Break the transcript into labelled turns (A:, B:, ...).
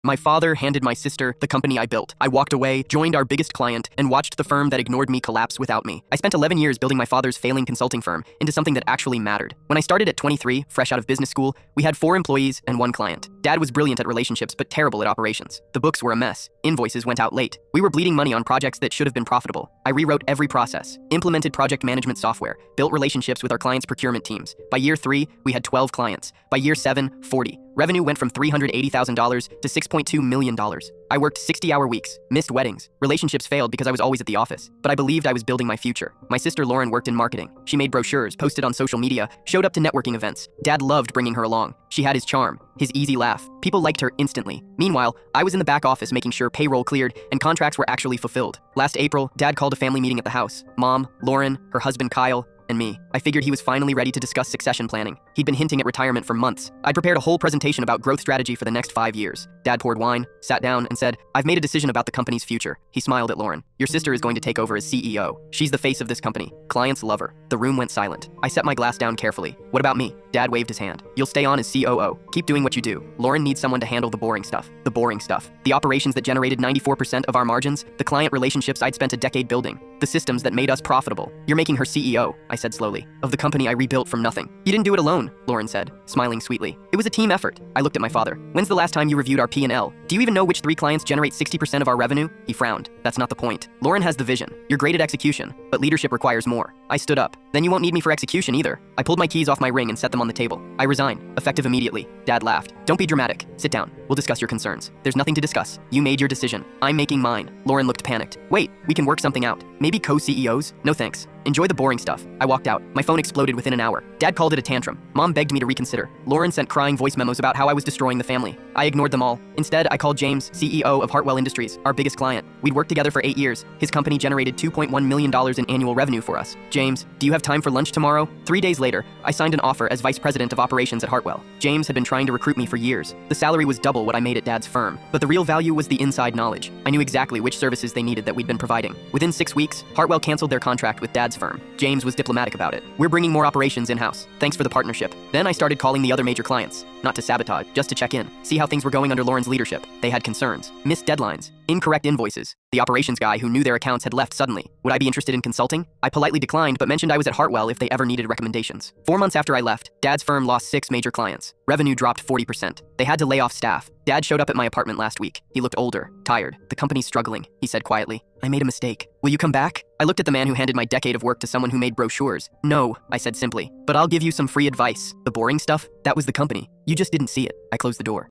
A: My father handed my sister the company I built. I walked away, joined our biggest client, and watched the firm that ignored me collapse without me. I spent 11 years building my father's failing consulting firm into something that actually mattered. When I started at 23, fresh out of business school, we had 4 employees and 1 client. Dad was brilliant at relationships, but terrible at operations. The books were a mess. Invoices went out late. We were bleeding money on projects that should have been profitable. I rewrote every process, implemented project management software, built relationships with our clients' procurement teams. By year 3, we had 12 clients. By year 7, 40. Revenue went from $380,000 to $6.2 million. I worked 60-hour weeks, missed weddings. Relationships failed because I was always at the office, but I believed I was building my future. My sister Lauren worked in marketing. She made brochures, posted on social media, showed up to networking events. Dad loved bringing her along. She had his charm, his easy laugh. People liked her instantly. Meanwhile, I was in the back office making sure payroll cleared and contracts were actually fulfilled. Last April, Dad called a family meeting at the house. Mom, Lauren, her husband Kyle, and me. I figured he was finally ready to discuss succession planning. He'd been hinting at retirement for months. I'd prepared a whole presentation about growth strategy for the next 5 years. Dad poured wine, sat down, and said, "I've made a decision about the company's future." He smiled at Lauren. "Your sister is going to take over as CEO. She's the face of this company. Clients love her." The room went silent. I set my glass down carefully. "What about me?" Dad waved his hand. "You'll stay on as COO. Keep doing what you do. Lauren needs someone to handle the boring stuff." The boring stuff. The operations that generated 94% of our margins, the client relationships I'd spent a decade building, the systems that made us profitable. "You're making her CEO," I said slowly, "of the company I rebuilt from nothing." "You didn't do it alone," Lauren said, smiling sweetly. "It was a team effort." I looked at my father. "When's the last time you reviewed our P&L? Do you even know which 3 clients generate 60% of our revenue?" He frowned. "That's not the point. Lauren has the vision. You're great at execution, but leadership requires more." I stood up. "Then you won't need me for execution either." I pulled my keys off my ring and set them on the table. "I resign, effective immediately." Dad laughed. "Don't be dramatic. Sit down. We'll discuss your concerns." "There's nothing to discuss. You made your decision. I'm making mine." Lauren looked panicked. "Wait, we can work something out. Maybe co-CEOs? No thanks. Enjoy the boring stuff." I walked out. My phone exploded within an hour. Dad called it a tantrum. Mom begged me to reconsider. Lauren sent crying voice memos about how I was destroying the family. I ignored them all. Instead, I called James, CEO of Hartwell Industries, our biggest client. We'd worked together for 8 years. His company generated $2.1 million in annual revenue for us. "James, do you have time for lunch tomorrow?" 3 days later, I signed an offer as vice president of operations at Hartwell. James had been trying to recruit me for years. The salary was double what I made at Dad's firm, but the real value was the inside knowledge. I knew exactly which services they needed that we'd been providing. Within 6 weeks, Hartwell canceled their contract with Dad's firm. James was diplomatic about it. "We're bringing more operations in-house. Thanks for the partnership." Then I started calling the other major clients. Not to sabotage, just to check in, see how things were going under Lauren's leadership. They had concerns, missed deadlines, incorrect invoices. The operations guy who knew their accounts had left suddenly. Would I be interested in consulting? I politely declined, but mentioned I was at Hartwell if they ever needed recommendations. 4 months after I left, Dad's firm lost 6 major clients. Revenue dropped 40%. They had to lay off staff. Dad showed up at my apartment last week. He looked older, tired. "The company's struggling," he said quietly. "I made a mistake. Will you come back?" I looked at the man who handed my decade of work to someone who made brochures. "No," I said simply, "but I'll give you some free advice. The boring stuff, that was the company. You just didn't see it." I closed the door.